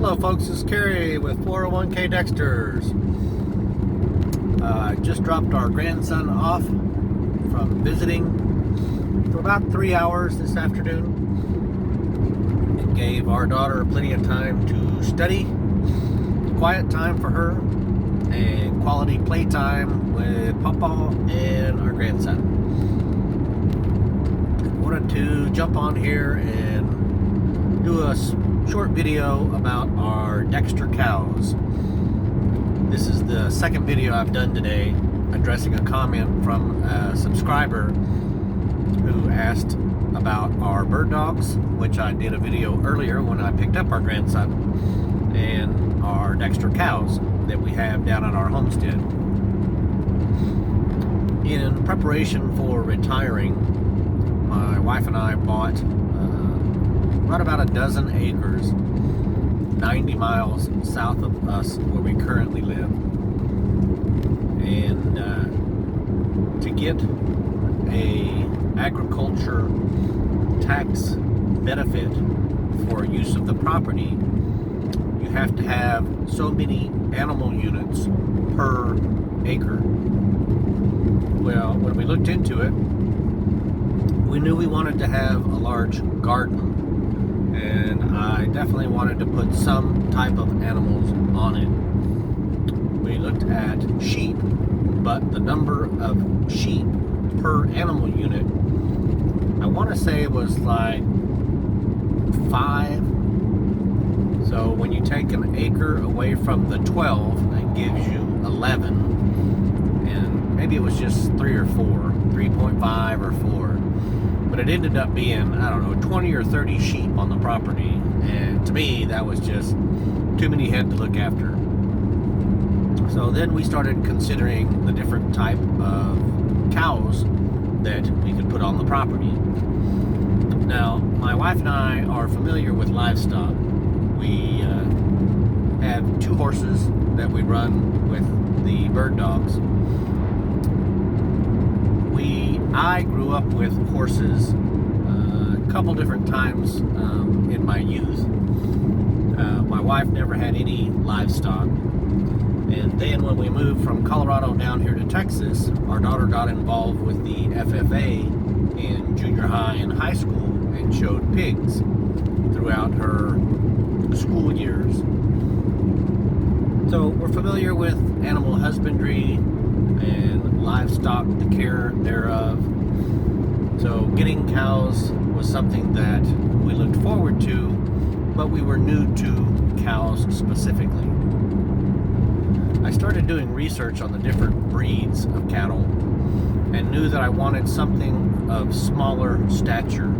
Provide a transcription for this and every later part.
Hello folks, this is Kerry with 401k Dexters. I just dropped our grandson off from visiting for about 3 hours this afternoon. It gave our daughter plenty of time to study, quiet time for her, and quality playtime with Papa and our grandson. I wanted to jump on here and do a short video about our Dexter cows. This is the second video I've done today addressing a comment from a subscriber who asked about our bird dogs, which I did a video earlier when I picked up our grandson, and our Dexter cows that we have down at our homestead. In preparation for retiring, my wife and I bought right about a dozen acres 90 miles south of us where we currently live, and to get a agriculture tax benefit for use of the property, you have to have so many animal units per acre. Well, when we looked into it, we knew we wanted to have a large garden, and I definitely wanted to put some type of animals on it. We looked at sheep, but the number of sheep per animal unit, I want to say it was like 5. So when you take an acre away from the 12, that gives you 11. And maybe it was just 3 or 4, 3.5 or 4. But it ended up being, I don't know, 20 or 30 sheep on the property. And to me, that was just too many head to look after. So then we started considering the different type of cows that we could put on the property. Now, my wife and I are familiar with livestock. We have 2 horses that we run with the bird dogs. I grew up with horses a couple different times in my youth. My wife never had any livestock. And then when we moved from Colorado down here to Texas, our daughter got involved with the FFA in junior high and high school and showed pigs throughout her school years. So we're familiar with animal husbandry and livestock, the care thereof. So getting cows was something that we looked forward to, but we were new to cows specifically. I started doing research on the different breeds of cattle and knew that I wanted something of smaller stature.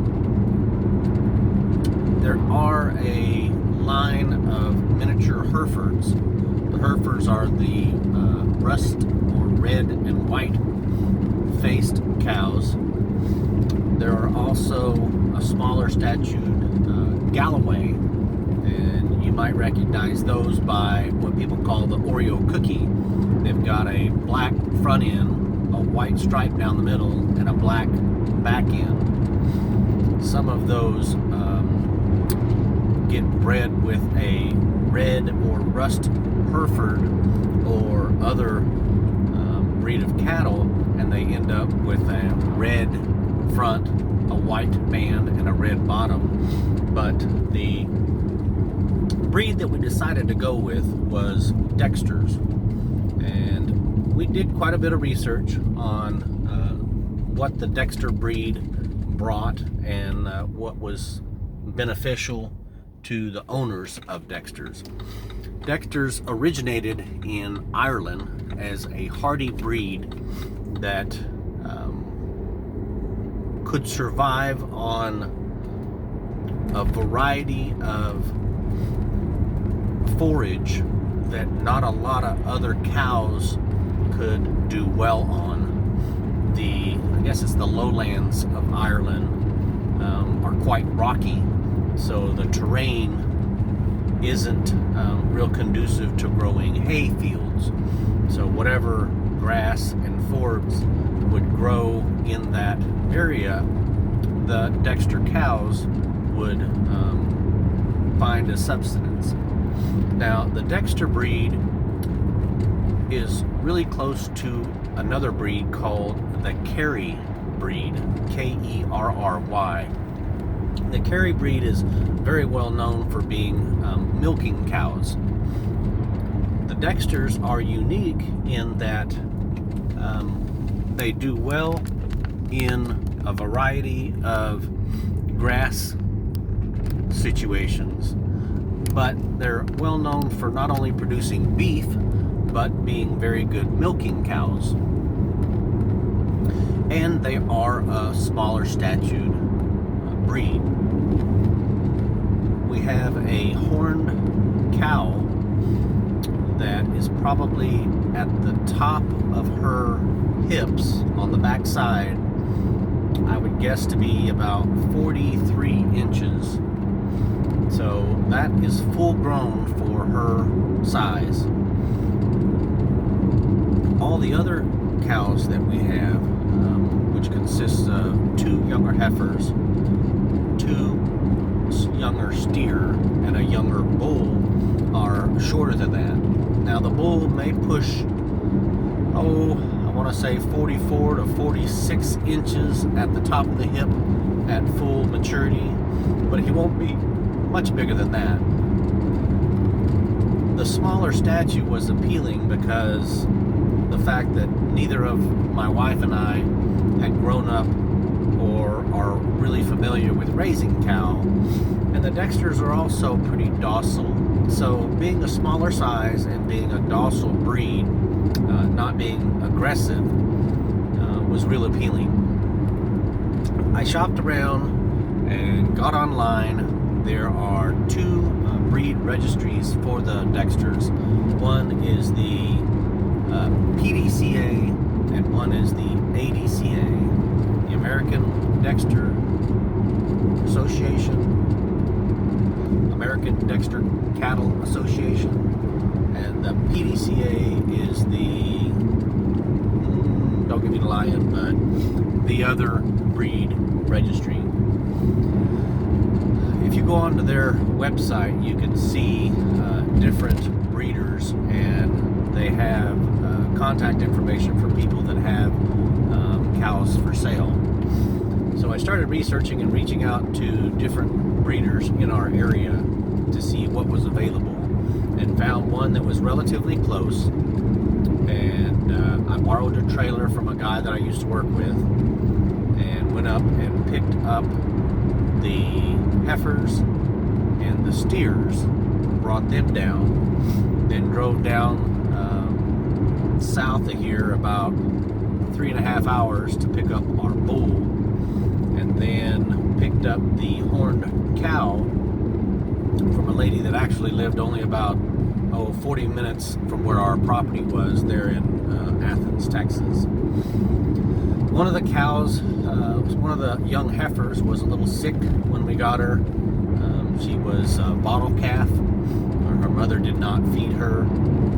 There are a line of miniature Herefords. The Herefords are the rust or red and white faced cows. There are also a smaller statued Galloway, and you might recognize those by what people call the Oreo cookie. They've got a black front end, a white stripe down the middle, and a black back end. Some of those get bred with a red or rust Hereford or other breed of cattle, and they end up with a red front, a white band, and a red bottom. But the breed that we decided to go with was Dexter's, and we did quite a bit of research on what the Dexter breed brought and what was beneficial to the owners of Dexter's. Dexter's originated in Ireland as a hardy breed that could survive on a variety of forage that not a lot of other cows could do well on. I guess it's the lowlands of Ireland are quite rocky, so the terrain isn't real conducive to growing hay fields. So whatever grass and forbs would grow in that area, the Dexter cows would find a subsistence. Now, the Dexter breed is really close to another breed called the Kerry breed, Kerry. The Kerry breed is very well known for being milking cows. The Dexters are unique in that they do well in a variety of grass situations, but they're well known for not only producing beef, but being very good milking cows. And they are a smaller statued breed. We have a horned cow that is probably at the top of her hips on the back side. I would guess to be about 43 inches. So that is full grown for her size. All the other cows that we have, which consists of 2 younger heifers, 2 younger steer, and a younger bull, are shorter than that. Now the bull may push, I want to say 44 to 46 inches at the top of the hip at full maturity, but he won't be much bigger than that. The smaller statue was appealing because the fact that neither of my wife and I had grown up or are really familiar with raising cow, and the Dexters are also pretty docile. So being a smaller size and being a docile breed, not being aggressive, was real appealing. I shopped around and got online. There are 2 breed registries for the Dexters. One is the PDCA and one is the ADCA, the American Dexter Association, American Dexter Cattle Association, and the PDCA is the, don't give me the lion, but the other breed registry. If you go onto their website, you can see different breeders, and they have contact information for people that have cows for sale. So I started researching and reaching out to different breeders in our area to see what was available, and found one that was relatively close. And I borrowed a trailer from a guy that I used to work with, and went up and picked up the heifers and the steers, brought them down, then drove down south of here about 3.5 hours to pick up our bull, and then picked up the horned cow from a lady that actually lived only about 40 minutes from where our property was there in Athens, Texas. One of the cows, one of the young heifers, was a little sick when we got her. She was a bottle calf. Her mother did not feed her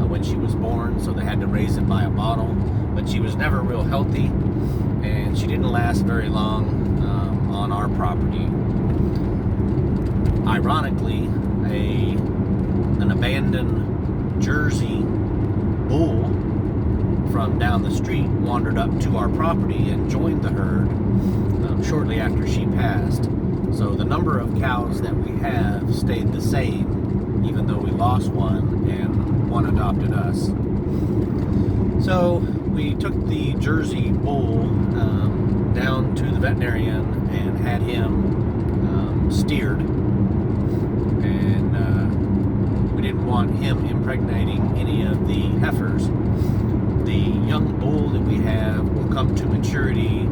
when she was born, so they had to raise it by a bottle. But she was never real healthy, and she didn't last very long on our property. Ironically, an abandoned Jersey bull from down the street wandered up to our property and joined the herd shortly after she passed. So the number of cows that we have stayed the same, even though we lost one and one adopted us. So we took the Jersey bull down to the veterinarian and had him steered, and we didn't want him impregnating any of the heifers. The young bull that we have will come to maturity,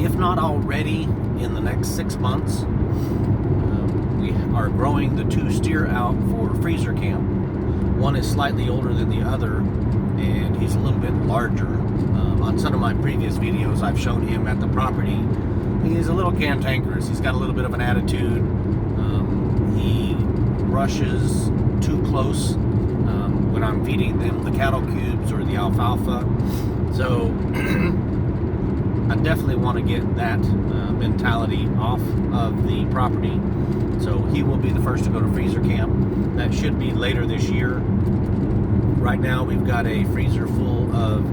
if not already, in the next 6 months. We are growing the 2 steer out for freezer camp. One is slightly older than the other, and he's a little bit larger. On some of my previous videos, I've shown him at the property. He's a little cantankerous. He's got a little bit of an attitude. He rushes too close when I'm feeding them the cattle cubes or the alfalfa. So I definitely want to get that mentality off of the property. So he will be the first to go to freezer camp. That should be later this year. Right now we've got a freezer full of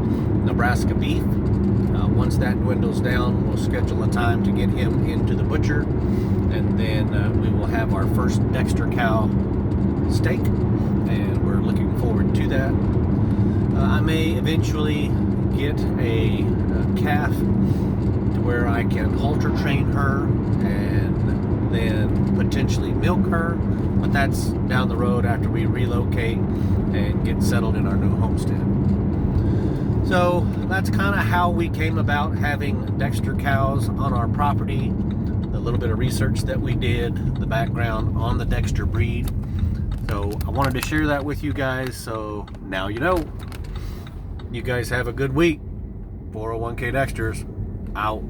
Nebraska beef. Once that dwindles down, we'll schedule a time to get him into the butcher, and then we will have our first Dexter cow steak, and we're looking forward to that. I may eventually get a calf to where I can halter train her and then potentially milk her, but that's down the road after we relocate and get settled in our new homestead. So that's kind of how we came about having Dexter cows on our property, the little bit of research that we did, the background on the Dexter breed. So I wanted to share that with you guys, so now you know. You guys have a good week. 401k Dexters out.